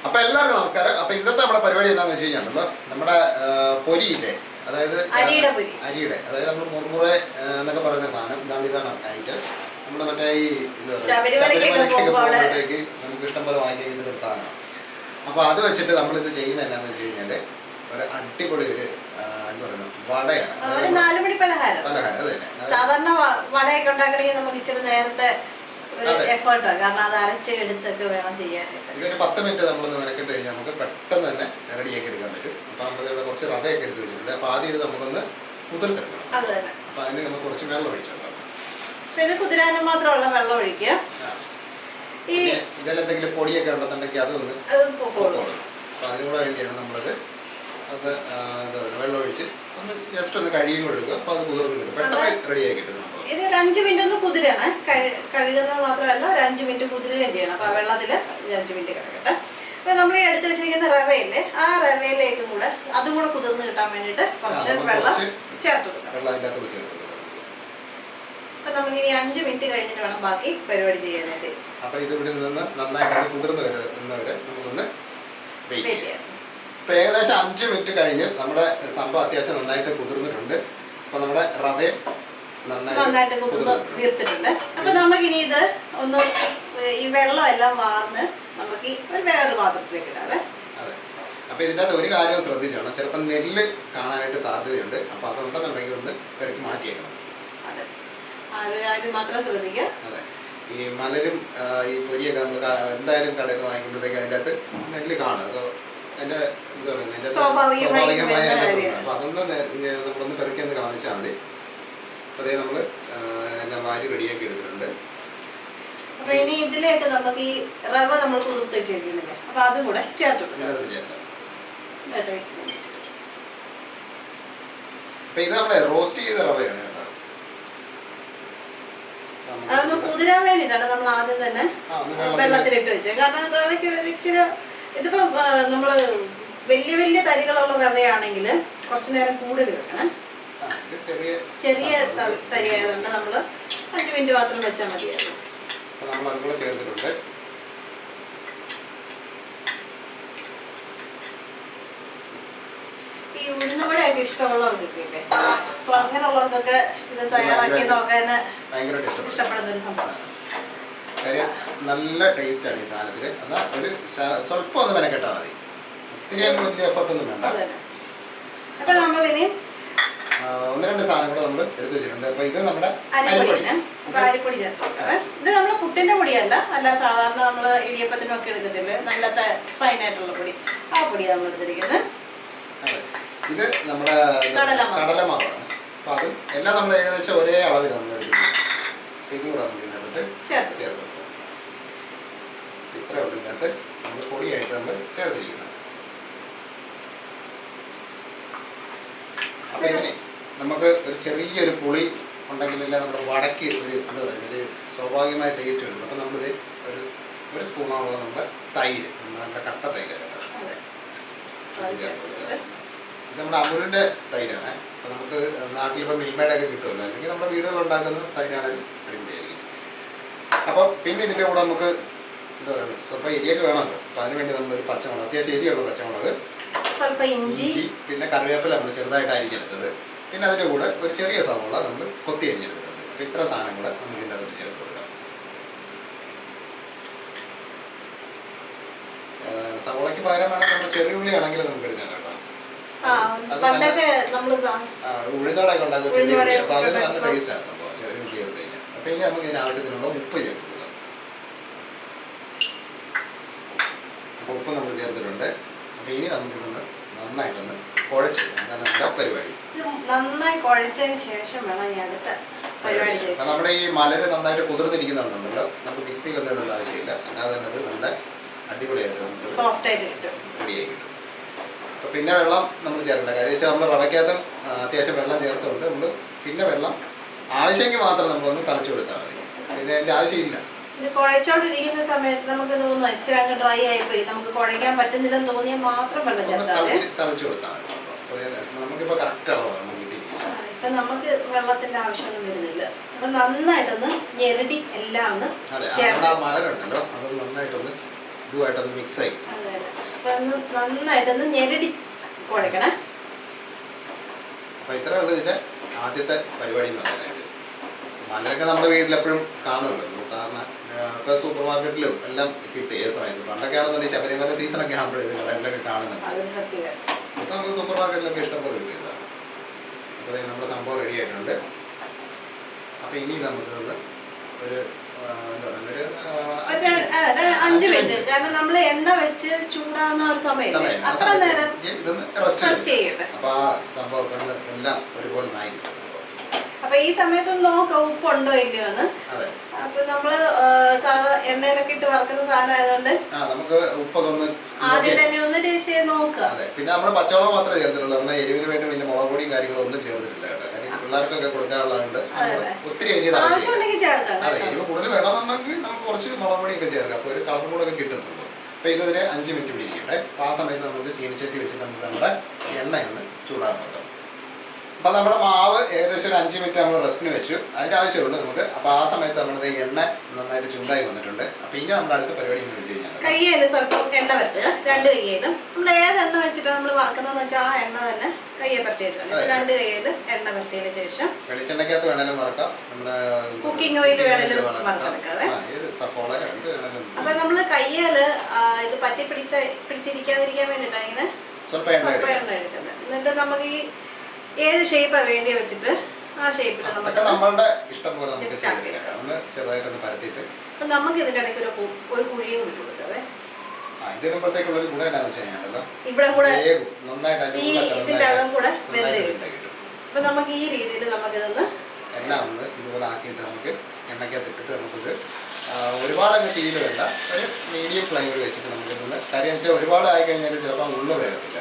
അപ്പോൾ എല്ലാവർക്കും നമസ്കാരം. അപ്പോൾ ഇന്നത്തെ നമ്മുടെ പരിപാടി എന്താണെന്ന് വെച്ച് കഴിഞ്ഞാൽ നമ്മുടെ പൊരിയില്ലേ, അതായത് അരിയുടെ അതായത് നമ്മൾ മുറുമുറ എന്നൊക്കെ പറയുന്ന സാധനം ഇതാണ് ആയിട്ട് നമ്മൾ മറ്റേ ഈ ശബരിമലയ്ക്കൊക്കെ പോകുമ്പോഴത്തേക്ക് നമുക്ക് ഇഷ്ടം പോലെ വാങ്ങിക്കാൻ കിട്ടുന്ന ഒരു സാധനമാണ്. അപ്പോൾ അത് വെച്ചിട്ട് നമ്മളിത് ചെയ്യുന്നത് എന്താണെന്ന് വെച്ച് കഴിഞ്ഞാൽ ഒരു അടിപൊളി ഒരു എന്താ പറയുന്നത് വടയാണ്, പലഹാരം. അത് തന്നെ സാധാരണ വടയൊക്കെ ഉണ്ടാക്കണമെങ്കിൽ നമുക്ക് ഇച്ചിരി നേരത്തെ കാരണം അത് അരച്ചെടുത്തൊക്കെ വേണം ചെയ്യാനായിട്ട്. ഇതൊരു 10 മിനിറ്റ് നമ്മളൊന്ന് മെനക്കെട്ട് കഴിഞ്ഞാൽ നമുക്ക് പെട്ടെന്ന് തന്നെ റെഡിയാക്കി എടുക്കാൻ പറ്റും. അപ്പോൾ നമ്മളിവിടെ കുറച്ച് റവയൊക്കെ എടുത്ത് വെച്ചിട്ടുണ്ട്. അപ്പോൾ ആദ്യം ഇത് നമുക്കൊന്ന് കുതിർത്തെടുക്കണം. അപ്പോൾ അതിന് നമുക്ക് കുറച്ച് വെള്ളം ഒഴിച്ചിട്ടുണ്ടാവും. ഇത് കുതിരാനും മാത്രമുള്ള വെള്ളം ഒഴിക്കുക. ഈ ഇതെല്ലാം എന്തെങ്കിലും പൊടിയൊക്കെ ഉണ്ടെന്നുണ്ടെങ്കിൽ അതൊന്ന് അപ്പോൾ അതിനൂടെ വേണ്ടിയാണ് നമ്മളത് അത് എന്താ പറയുക വെള്ളം ഒഴിച്ച് ഒന്ന് ജസ്റ്റ് ഒന്ന് കഴുകി കൊടുക്കുക. അപ്പോൾ അത് കുതിർന്ന് കിട്ടും, പെട്ടെന്ന് റെഡിയാക്കി കിട്ടും. ഇത് ഒരു 5 മിനിറ്റ് ഒന്ന് കുതിരണം. കഴുകുന്നത് മാത്രമല്ല ഒരു 5 മിനിറ്റ് കുതിരുകയും ചെയ്യണം. അപ്പോൾ വെള്ളത്തിൽ 5 മിനിറ്റ് കിടക്കട്ടെ. അപ്പോൾ നമ്മൾ ഈ എടുത്ത് വെച്ചിരിക്കുന്ന റവയില്ലേ, ആ റവയിലേക്കും കൂടെ അതും കൂടെ കുതിർന്ന് കിട്ടാൻ വേണ്ടിയിട്ട് കുറച്ച് വെള്ളം ചേർത്ത് കൊടുക്കണം. അപ്പോൾ നമുക്കിനി 5 മിനിറ്റ് കഴിഞ്ഞിട്ട് വേണം ബാക്കി പരിപാടി ചെയ്യാനായിട്ട്. അപ്പോൾ ഇത് ഇവിടെ നിന്ന് നന്നായിട്ട് കുതിർന്ന് വരുന്നവരെ നമുക്കൊന്ന് വെയിറ്റ് ചെയ്യാം. ഇപ്പോൾ ഏകദേശം 5 മിനിറ്റ് കഴിഞ്ഞ് നമ്മുടെ സംഭവം അത്യാവശ്യം നന്നായിട്ട് കുതിർന്നിട്ടുണ്ട്. അപ്പോൾ നമ്മുടെ റവയും നന്നായിട്ട് വീർത്തിട്ടുണ്ട്. അപ്പൊ നമുക്കിനി ഇത് ഒന്ന് ഈ വെള്ളം എല്ലാം വാർന്ന് നമുക്ക് ഒരു വേറൊരു പാത്രത്തിലേക്ക് ഇടാവേ. അതെ. അപ്പൊ ഇതിൻ്റെ അകത്ത് ഒരു കാര്യം ശ്രദ്ധിച്ചാണ്, ചിലപ്പോൾ നെല്ല് കാണാനായിട്ട് സാധ്യതയുണ്ട്. അപ്പൊ അതുണ്ടെന്നുണ്ടെങ്കിൽ ഒന്ന് പെരക്കി മാറ്റിയേക്കണം. അതെ, ആ ഒരു കാര്യം മാത്രം ശ്രദ്ധിക്കുക. അതെ, ഈ മലരും ഈ പൊരിയൊക്കെ നമ്മൾ എന്തായാലും കടയിൽ നിന്ന് വാങ്ങിക്കുമ്പോഴത്തേക്ക് അതിൻ്റെ അകത്ത് നെല്ല് കാണും. അതോ അതിന്റെ എന്താ പറയുന്നത് സ്വാഭാവികമായ അപ്പൊ അതൊന്ന് നമ്മളൊന്ന് പെരക്കി ഒന്ന് കളഞ്ഞാൽ മതി. അതേ നമ്മൾ എല്ലാം വാരി റെഡിയാക്കി എടുത്തിട്ടുണ്ട്. അപ്പൊ ഇനി ഇതിലേക്ക് നമുക്ക് ഈ റവ നമ്മൾ കുതിർത്ത് വെച്ചിരിക്കുന്നില്ലേ, അപ്പൊ അതും കൂടെ ചേർത്ത് അപ്പൊ ഇത് നമ്മുടെ റോസ്റ്റ് ചെയ്ത റവയാണ് കേട്ടോ. അതൊന്ന് കുതിരാൻ വേണ്ടിയിട്ടാണ് നമ്മൾ ആദ്യം തന്നെ വെള്ളത്തിലിട്ട് വെച്ചത്. കാരണം റവയ്ക്ക് ഒരു ഇച്ചിരി ഇതിപ്പോ നമ്മള് വലിയ വലിയ തരികളുള്ള റവയാണെങ്കിൽ കുറച്ചു നേരം കൂടുതൽ വെക്കണം. ചെറിയ തരിയായതുകൊണ്ട് നമ്മൾ 5 മിനിറ്റ് മാത്രം വെച്ചാൽ മതിയായിരുന്നു. ഈ ഉഴുന്നുവടയൊക്കെ ഇഷ്ടമുള്ളവർക്കൊക്കെ ഇല്ലേ, അപ്പൊ അങ്ങനെയുള്ളവർക്കൊക്കെ ഇത് തയ്യാറാക്കി നോക്കാൻ ഇഷ്ടപ്പെടുന്ന ഒരു സംഭവം. നല്ല ടേസ്റ്റ് ആണ് ഈ സാധനത്തിന്. എന്നാൽ ഒരു സ്വല്പം ഒന്ന് മെനക്കെട്ടാൽ മതി, ഒത്തിരി വലിയ എഫർട്ട് ഒന്നും വേണ്ട. അപ്പൊ നമ്മളിനി 1-2 സാധനം കൂടെ നമ്മൾ എടുത്തു വെച്ചിട്ടുണ്ട്. അപ്പൊ ഇത് നമ്മുടെ അരിപ്പൊടി ചേർത്ത് കൊടുക്കാം. ഇത് നമ്മള് പുട്ടിന്റെ പൊടിയല്ല, അല്ല സാധാരണ നമ്മള് ഇടിയപ്പത്തിനൊക്കെ എടുക്കത്തില്ലേ, നല്ല ഫൈൻ ആയിട്ടുള്ള പൊടി, ആ പൊടിയാണ് നമ്മൾ എടുത്തിരിക്കുന്നത്. ഇത് നമ്മുടെ കടലമാവാണ്. അപ്പൊ അതും എല്ലാം നമ്മൾ ഏകദേശം ഒരേ അളവിൽ നമ്മൾ എടുക്കുന്നത്. അപ്പൊ ഇതും കൂടെ നമുക്ക് ഇതിനകത്ത് ചേർത്ത് കൊടുക്കാം. ഇത്ര ഉള്ളിനകത്ത് നമ്മൾ പൊടിയായിട്ട് നമ്മൾ ചേർത്തിരിക്കുന്നത്. അപ്പൊ ഇതിന് നമുക്ക് ഒരു ചെറിയൊരു പുളി ഉണ്ടെങ്കിലല്ല നമ്മുടെ വടക്ക് ഒരു എന്താ പറയുക ഒരു സ്വാഭാവികമായ ടേസ്റ്റ് വരുന്നത്. അപ്പം നമ്മളിത് ഒരു സ്പൂണോളം നമ്മുടെ തൈര്, നമ്മുടെ കട്ട തൈര് ഇത് നമ്മുടെ അമുലിൻ്റെ തൈരാണ്. അപ്പം നമുക്ക് നാട്ടിലിപ്പോൾ മിൽമയുടെ ഒക്കെ കിട്ടുമല്ലോ, അല്ലെങ്കിൽ നമ്മുടെ വീടുകളിൽ ഉണ്ടാക്കുന്ന തൈരാണെങ്കിലും അടിപൊളിയായിരിക്കും. അപ്പം പിന്നെ ഇതിൻ്റെ കൂടെ നമുക്ക് എന്താ പറയുക സ്വല്പം എരിയൊക്കെ വേണമല്ലോ. അപ്പം അതിനുവേണ്ടി നമ്മളൊരു പച്ചമുളക്, അത്യാവശ്യം എരിയുള്ള പച്ചമുളക്, സ്വല്പം ഇഞ്ചി, പിന്നെ കറിവേപ്പില നമ്മൾ ചെറുതായിട്ട് അരിഞ്ഞെടുത്തത്, പിന്നെ അതിൻ്റെ കൂടെ ഒരു ചെറിയ സവോള നമ്മൾ കൊത്തി അരിഞ്ഞെടുത്തിട്ടുണ്ട്. അപ്പോൾ ഇത്ര സാധനം കൂടെ നമുക്ക് ഇതിൻ്റെ അകത്തോട്ട് ചേർത്ത് കൊടുക്കാം. സവോളയ്ക്ക് പകരം വേണമെങ്കിൽ നമ്മൾ ചെറിയ ഉള്ളി ആണെങ്കിൽ നമുക്ക് എടുക്കാം കേട്ടോ. ഉഴുന്നോടൊക്കെ ഉണ്ടാക്കും ചെറിയ ഉള്ളി, അപ്പോൾ അതിന് നല്ല ടേസ്റ്റാണ് സംഭവം ചെറിയ ഉള്ളി ചേർത്ത് കഴിഞ്ഞാൽ. അപ്പോൾ ഇനി നമുക്ക് ഇതിന് ആവശ്യത്തിനുള്ള ഉപ്പ് ചേർത്ത് കൊടുക്കാം. അപ്പോൾ ഉപ്പ് നമ്മൾ ചേർത്തിട്ടുണ്ട്. അപ്പോൾ ഇനി നമുക്കിതൊന്ന് നന്നായിട്ടൊന്ന് കുഴച്ചെടുക്കാം. അതാണ് നമ്മുടെ പരിപാടി. നന്നായി കുഴച്ചതിന് ശേഷം വേണം ഈ അടുത്ത പരിപാടി ചെയ്യാൻ. അപ്പം നമ്മുടെ ഈ മലര് നന്നായിട്ട് കുതിർന്നിരിക്കുന്നുണ്ടല്ലോ, നമുക്ക് മിക്സിയിലൊന്നും ഇടേണ്ട ആവശ്യമില്ല. അല്ലാതെ തന്നെ അത് നമ്മുടെ അടിപൊളിയായിട്ട് നമുക്ക് റെഡിയായി കിട്ടും. അപ്പം പിന്നെ വെള്ളം നമ്മൾ ചേർക്കേണ്ട കാര്യം വെച്ചാൽ നമ്മൾ റവയ്ക്കകത്ത് അത്യാവശ്യം വെള്ളം ചേർത്തുകൊണ്ട് നമ്മൾ പിന്നെ വെള്ളം ആവശ്യമെങ്കിൽ മാത്രം നമ്മളൊന്ന് തളിച്ചു കൊടുത്താൽ മതി. ഇതിൻ്റെ ആവശ്യമില്ല. ഇത് കുഴച്ചോണ്ടിരിക്കുന്ന സമയത്ത് നമുക്ക് തോന്നുന്നു ഇച്ചിരി അങ്ങ് ഡ്രൈ ആയിപ്പോയി, നമുക്ക് കുഴയ്ക്കാൻ പറ്റുന്നില്ലെന്ന് തോന്നിയാൽ മാത്രം വെള്ളം തളിച്ചു കൊടുത്താൽ മതി. നമുക്കിപ്പോൾ കറക്റ്റ് അളവാണ് കിട്ടിയിരിക്കുന്നത്. ഇപ്പം നമുക്ക് വെള്ളത്തിന്റെ ആവശ്യമൊന്നും വരുന്നില്ല. അപ്പം നന്നായിട്ടൊന്ന് ഞെരടി എല്ലാം ഒന്ന് മലരുണ്ടല്ലോ അത് നന്നായിട്ടൊന്ന് ഇതുമായിട്ടൊന്ന് മിക്സ് ആയി. നന്നായിട്ടൊന്ന് ഞെരടി കുഴക്കണേ. അപ്പൊ ഇത്രയേ ഉള്ളൂ ഇതിന്റെ ആദ്യത്തെ പരിപാടി എന്ന് പറയാനായിട്ട്. മലരൊക്കെ നമ്മുടെ വീട്ടിലെപ്പോഴും കാണുമല്ലോ സാധാരണ. ഇപ്പൊ സൂപ്പർ മാർക്കറ്റിലും എല്ലാം കിട്ടും ഏത് സമയത്ത്. പണ്ടൊക്കെ ആണെന്നുണ്ടെങ്കിൽ ശബരിമല സീസണൊക്കെ ആകുമ്പോഴേ ഇത് കടകളിലൊക്കെ കാണുന്നുണ്ട്. ഇപ്പൊ നമുക്ക് സൂപ്പർ മാർക്കറ്റിലൊക്കെ ഇഷ്ടംപോലെ കിട്ടും ഇതാണ്. അപ്പോൾ നമ്മുടെ സംഭവം റെഡി ആയിട്ടുണ്ട്. അപ്പൊ ഇനി നമുക്ക് ഒരു എന്താ പറയുക 5 മിനിറ്റ്, കാരണം നമ്മൾ എണ്ണ വെച്ച് ചൂടാവുന്ന ഒരു സമയം അത്ര നേരം ഇതൊന്ന് റെസ്റ്റ് ചെയ്യട്ടെ. അപ്പൊ ആ സംഭവം എല്ലാം ഒരുപോലെ നായിക്കിട്ട സംഭവം. അപ്പൊ ഈ സമയത്തൊന്ന് നോക്കാം ഉപ്പുണ്ടോ ഇല്ലയോ എന്ന്. അപ്പൊ നമ്മള് എണ്ണയിലൊക്കെ ഇട്ട് വറുക്കുന്ന സാധനം ആയതുകൊണ്ട് നമുക്ക് ഉപ്പൊക്കെ ഒന്ന് ആദ്യം തന്നെ ഒന്ന് ടേസ്റ്റ് ചെയ്ത് നോക്കുക. പിന്നെ നമ്മള് പച്ചവെള്ളം മാത്രമേ ചേർത്തിട്ടുള്ളൂ. നമ്മളെ എരിവിന് വേണ്ടി പിന്നെ മുളക് പൊടിയും കാര്യങ്ങളും ഒന്നും ചേർത്തിട്ടില്ല കേട്ടോ. കാരണം പിള്ളേർക്കൊക്കെ കൊടുക്കാനുള്ളതുകൊണ്ട് ഒത്തിരി എരിയുടെ ആവശ്യമുണ്ടെങ്കിൽ ചേർക്കാം. അതെ, എരിവ് കൂടുതൽ വേണമെന്നുണ്ടെങ്കിൽ നമുക്ക് കുറച്ച് മുളക് പൊടിയൊക്കെ ചേർക്കാം. അപ്പൊ ഒരു കളറും കൂടെ ഒക്കെ കിട്ടുന്ന സംഭവം. അപ്പൊ ഇതിന് 5 മിനിറ്റ് പിടിക്കട്ടെ. അപ്പൊ ആ സമയത്ത് നമുക്ക് ചീനിച്ചട്ടി വെച്ചിട്ട് നമുക്ക് നമ്മുടെ എണ്ണയൊന്ന് ചൂടാക്കാൻ നോക്കാം. അപ്പൊ നമ്മുടെ മാവ് ഏകദേശം ഒരു 5 മിനിറ്റ് നമ്മൾ റെസ്റ്റിന് വെച്ചു. അതിന്റെ ആവശ്യമുള്ളൂ നമുക്ക്. അപ്പൊ ആ സമയത്ത് നമ്മുടെ എണ്ണ നന്നായിട്ട് ചൂടായി വന്നിട്ടുണ്ട്. അപ്പൊ ഇനി നമ്മുടെ അടുത്ത പരിപാടി എന്ന് വെച്ച് കഴിഞ്ഞാൽ കയ്യേല് സ്വല്പം എണ്ണ പറ്റുക. 2 കയ്യിലും നമ്മൾ ഏത് എണ്ണ വെച്ചിട്ടാണ് നമ്മൾ വറക്കുന്നതെന്ന് വെച്ചാൽ ആ എണ്ണ തന്നെ കയ്യെ പറ്റിയത്. 2 കയ്യിലും എണ്ണ പറ്റിയതിനു ശേഷം വെളിച്ചെണ്ണക്കകത്ത് വേണേലും വറക്കാം, നമ്മുടെ കുക്കിംഗ് ഓയിൽ വേണേലും വറുത്തെടുക്കാവേ. അപ്പൊ നമ്മള് കയ്യേല് ഇത് പറ്റി പിടിച്ചിരിക്കാതിരിക്കാൻ വേണ്ടിട്ടാണ് ഇങ്ങനെ സ്വല്പം എണ്ണ എടുക്കുന്നത്. എന്നിട്ട് നമുക്ക് ഈ ഏത് ഷേപ്പാ വേണ്ടി വെച്ചിട്ട് ആ ഷേപ്പിൽ നമ്മളുടെ ഇഷ്ടം പോലെ നമുക്ക് ചെറുതായിട്ടൊന്ന് പരത്തിയിട്ട് അപ്പൊ നമുക്ക് ഇതിന്റെ ഇടയ്ക്ക് ഒരു കുഴിയും കൂടി കൊടുക്കാവേ. ഇതിനുമ്പോഴത്തേക്കുള്ള ഒരു ഗുണം എന്താണെന്ന് വെച്ച് കഴിഞ്ഞാൽ ഇവിടെ കൂടെ നന്നായിട്ട് ഇതിന്റെ അകം കൂടെ വെന്ത് കിട്ടും. അപ്പൊ നമുക്ക് ഈ രീതിയിൽ നമുക്കിതൊന്ന് എല്ലാം ഒന്ന് ഇതുപോലെ ആക്കിയിട്ട് നമുക്ക് എണ്ണയ്ക്കകത്ത് ഇട്ടിട്ട് നമുക്കിത് ഒരുപാടൊക്കെ തീയിൽ വേണ്ട, ഒരു മീഡിയം ഫ്ലെയിമിൽ വെച്ചിട്ട് നമുക്കിതൊന്ന് കാര്യം വെച്ചാൽ ഒരുപാട് ആയി കഴിഞ്ഞാൽ ചിലപ്പോൾ ഉള്ളു വേഗത്തില്ല.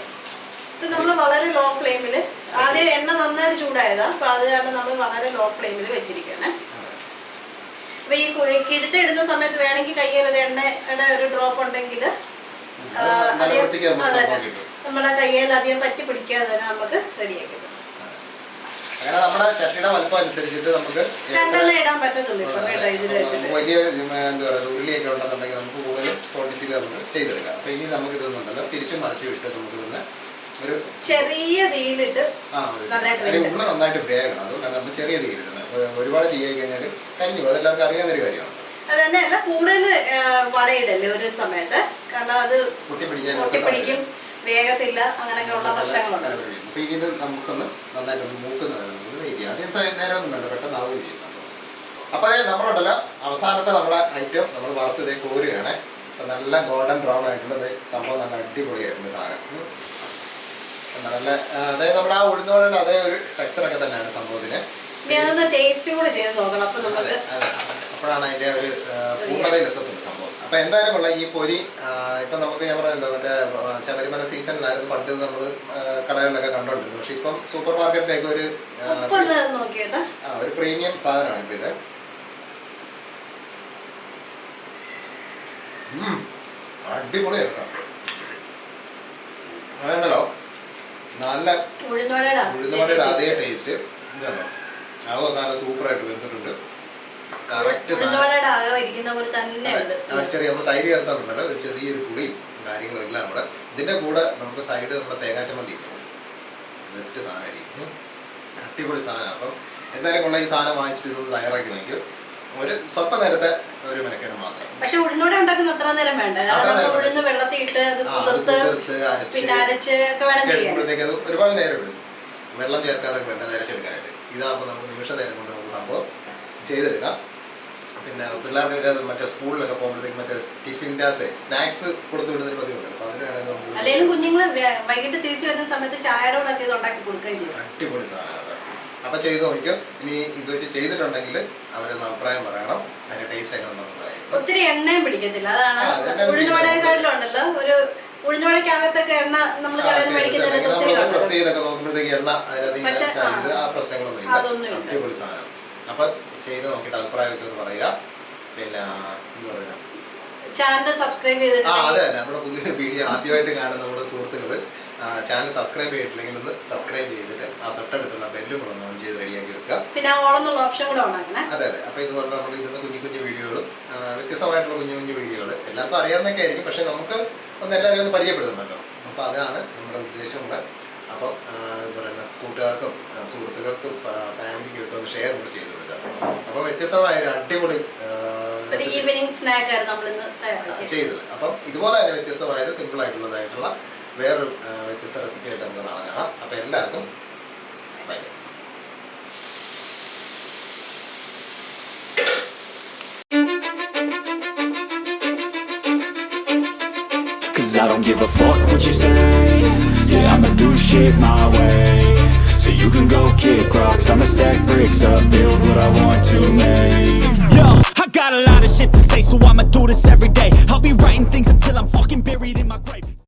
ഇപ്പൊ നമ്മള് വളരെ ലോ ഫ്ലെയിമില് ആദ്യം എണ്ണ നന്നായിട്ട് ചൂടായതാ. അപ്പൊ അത് കാരണം നമ്മൾ വളരെ ലോ ഫ്ലെയിമിൽ വെച്ചിരിക്കണേ. അപ്പൊ ഈ കിടുത്തിടുന്ന സമയത്ത് വേണമെങ്കിൽ കയ്യിൽ ഒരു എണ്ണയുടെ ഒരു ഡ്രോപ്പ് ഉണ്ടെങ്കിൽ നമ്മുടെ കയ്യിൽ അധികം പറ്റി പിടിക്കാതെ തന്നെ നമുക്ക് റെഡിയാക്കി. അങ്ങനെ നമ്മുടെ ചട്ടിയുടെ വലുപ്പം അനുസരിച്ചിട്ട് നമുക്ക് ഇടാൻ പറ്റത്തുള്ളൂ. വലിയ എന്താ പറയുക ഉള്ളിയൊക്കെ ഉണ്ടെന്നുണ്ടെങ്കിൽ നമുക്ക് കൂടുതൽ ക്വാണ്ടിറ്റിയിൽ നമുക്ക് ചെയ്തെടുക്കാം. അപ്പൊ ഇനി നമുക്ക് ഇതൊന്നുണ്ടല്ലോ തിരിച്ചും മറിച്ച് വിട്ട് നമുക്ക് തന്നെ ഒരു ചെറിയ തീയിലിട്ട് ഉള്ള നന്നായിട്ട് വേഗണം. അതുകൊണ്ടാണ് നമ്മൾ ചെറിയ തീയിലിടുന്നത്. ഒരുപാട് തീ ആയി കഴിഞ്ഞാൽ കരിഞ്ഞു പോകും. അതെല്ലാവർക്കും അറിയാവുന്നൊരു കാര്യമാണ്. അത് തന്നെയല്ല കൂടുതൽ വടയിടല്ലേ ഒരു സമയത്ത്, കാരണം അത് പൊട്ടിപ്പിടിക്കും, വേഗത്തില്ല, അങ്ങനെയൊക്കെയുള്ള പ്രശ്നങ്ങളുണ്ട്. അപ്പൊ ഇനി ഇത് നമുക്കൊന്ന് നന്നായിട്ടൊന്ന് മൂക്കുന്ന നമുക്ക് വെയിറ്റ് ചെയ്യാം. ആദ്യം നേരം ഒന്നും വേണ്ട, പെട്ടെന്ന് ആവുകയും ചെയ്യും സംഭവം. അപ്പൊ നമ്മളുണ്ടല്ലോ അവസാനത്തെ നമ്മുടെ ഐറ്റം നമ്മൾ വറുത്തത് കോരുകയാണ്. അപ്പൊ നല്ല ഗോൾഡൻ ബ്രൗൺ ആയിട്ടുള്ളത് സംഭവം നല്ല അടിപൊളിയായിട്ടുണ്ട് സാധനം. നല്ല അതായത് നമ്മുടെ ആ ഉഴുന്നോടെ അതേ ഒരു ടെക്സ്ചറൊക്കെ തന്നെയാണ് സംഭവത്തിന്. അപ്പോഴാണ് അതിന്റെ ഒരു പൂർണ്ണതയിലെത്തുന്നത് സംഭവം. അപ്പൊ എന്തായാലും കൊള്ളാം ഈ പൊരി. ഇപ്പൊ നമുക്ക് ഞാൻ പറഞ്ഞല്ലോ മറ്റേ ശബരിമല സീസണിലായിരുന്നു പണ്ട് നമ്മൾ കടകളിലൊക്കെ കണ്ടോണ്ടിരുന്നത്. പക്ഷെ ഇപ്പം സൂപ്പർ മാർക്കറ്റിലേക്ക് ഒരു പ്രീമിയം സാധനമാണ് ഇപ്പൊ ഇത്. അടിപൊളിയാട്ടോ വേണ്ടല്ലോ. നല്ല ഉഴുന്നുവടയുടെ അതേ ടേസ്റ്റ് ഇതുണ്ടോ. അതൊക്കെ നല്ല സൂപ്പറായിട്ട് വെന്തിട്ടുണ്ട്. ചെറിയ നമ്മൾ തൈര് ചേർത്താറുണ്ടല്ലോ, ഒരു ചെറിയൊരു പുളിയും കാര്യങ്ങളും എല്ലാം കൂടെ. ഇതിന്റെ കൂടെ നമുക്ക് സൈഡ് നമ്മുടെ തേങ്ങാ ചമ്മന്തി ബെസ്റ്റ് സാധനമായിരിക്കും. അടിപൊളി സാധനം. അപ്പം എന്തായാലും കൊള്ള ഈ സാധനം വാങ്ങിച്ചിട്ട് ഇതൊന്ന് തയ്യാറാക്കി നോക്കിയോ. ഒരു സ്വല്പ നേരത്തെ ഒരു മെനക്കേട് മാത്രം. പക്ഷെ ഉഴുന്നോടെ ഉണ്ടാക്കുന്ന അത്ര നേരം വേണ്ട. ഉഴുന്ന് വെള്ളത്തിട്ട് അത് കുതിർത്ത് പിന്നെ അരച്ചൊക്കെ വേണം ചെയ്യാൻ. അത് ഒരുപാട് നേരം ഇടും. വെള്ളം ചേർക്കാതെ വേണ്ട അരച്ചെടുക്കാനായിട്ട്. ഇതാകുമ്പോൾ നമുക്ക് നിമിഷ നേരം കൊണ്ട് നമുക്ക് സംഭവം ചെയ്തെടുക്കാം. പിന്നെ പിള്ളേർക്കൊക്കെ മറ്റേ സ്കൂളിലൊക്കെ പോകുമ്പോഴത്തേക്ക് മറ്റേ ടിഫിൻ്റെ അകത്ത് സ്നാക്സ് കൊടുത്തു വിടുന്നൊരു പതിവുണ്ടല്ലോ. അപ്പൊ അതിന് വേണമെങ്കിൽ നമുക്ക് അല്ലെങ്കിൽ കുഞ്ഞുങ്ങൾ വൈകിട്ട് തിരിച്ചു വരുന്ന സമയത്ത് ചായയുടെ കൂടെ ഇത് ഉണ്ടാക്കി കൊടുക്കുകയും ചെയ്യും. അടിപൊളി സാധനമാണ്. അപ്പൊ ചെയ്ത് നോക്കിയോ. ഇനി ഇത് വെച്ച് ചെയ്തിട്ടുണ്ടെങ്കിൽ അവരൊന്ന് അഭിപ്രായം പറയണം. അതിന്റെ ടേസ്റ്റ് ഒക്കെ ഉണ്ടെന്നുള്ളത്. ഒത്തിരി എണ്ണയും പിടിക്കത്തില്ല. അതാണ് ഉഴുന്നുവടയെക്കാട്ടിലുണ്ടല്ലോ ഒരു ഉഴുന്നുവടയ്ക്കകത്തൊക്കെ എണ്ണ നമ്മൾ പ്രസ് ചെയ്തൊക്കെ നോക്കുമ്പോഴത്തേക്ക് എണ്ണ അതിനകത്ത് ആ പ്രശ്നങ്ങളൊന്നും ഇല്ല. അടിപൊളി സാധനം. അപ്പൊ ചെയ്ത് നോക്കിയിട്ട് അഭിപ്രായമൊക്കെ ഒന്ന് പറയുക. പിന്നെ എന്താ പറയുക, ചാനൽ സബ്സ്ക്രൈബ് ചെയ്തിട്ട് അതെ തന്നെ നമ്മുടെ പുതിയ വീഡിയോ ആദ്യമായിട്ട് കാണുന്ന നമ്മുടെ സുഹൃത്തുക്കൾ ചാനൽ സബ്സ്ക്രൈബ് ചെയ്തിട്ടില്ലെങ്കിൽ ഒന്ന് സബ്സ്ക്രൈബ് ചെയ്തിട്ട് ആ തൊട്ടടുത്തുള്ള ബെല്ലും കൂടെ ഒന്ന് ഓൺ ചെയ്ത് റെഡിയാക്കി വെക്കുക. പിന്നെ ഓൾ എന്നുള്ള ഓപ്ഷൻ കൂടെ ഓൺ ആക്കണേ. അതെ. അപ്പൊ ഇതുപോലെ നമ്മൾ ഇടുന്ന കുഞ്ഞു കുഞ്ഞു വീഡിയോകളും വ്യത്യസ്തമായിട്ടുള്ള കുഞ്ഞു കുഞ്ഞു വീഡിയോകൾ എല്ലാവർക്കും അറിയാവുന്നൊക്കെ ആയിരിക്കും, പക്ഷേ നമുക്ക് എല്ലാവരും ഒന്ന് പരിചയപ്പെടുത്തുന്നുണ്ടോ. അപ്പോൾ അതാണ് നമ്മുടെ ഉദ്ദേശം കൂടെ. അപ്പം എന്താ പറയുക, കൂട്ടുകാർക്കും സുഹൃത്തുക്കൾക്കും ഫാമിലിക്കും ഒക്കെ ഒന്ന് ഷെയർ കൂടി ചെയ്ത് കൊടുക്കുക. അപ്പോൾ വ്യത്യസ്തമായ ഒരു അടിപൊളി ഈവനിങ് സ്നാക്ക് ആയിരുന്നു നമ്മളിന്ന് ചെയ്തത്. അപ്പം ഇതുപോലെ തന്നെ വ്യത്യസ്തമായത് സിമ്പിൾ ആയിട്ടുള്ളതായിട്ടുള്ള വേറൊരു വ്യത്യസ്ത റെസിപ്പി ആയിട്ട് നമുക്ക് നാളെ കാണാം. അപ്പോൾ എല്ലാവർക്കും by. Cause I don't give a fuck what you say. Yeah, I'ma do shit my way. So you can go kick rocks, I'ma stack bricks up, build what I want to make. Yo, I got a lot of shit to say, so I'ma do this every day. I'll be writing things until I'm fucking buried in my grave.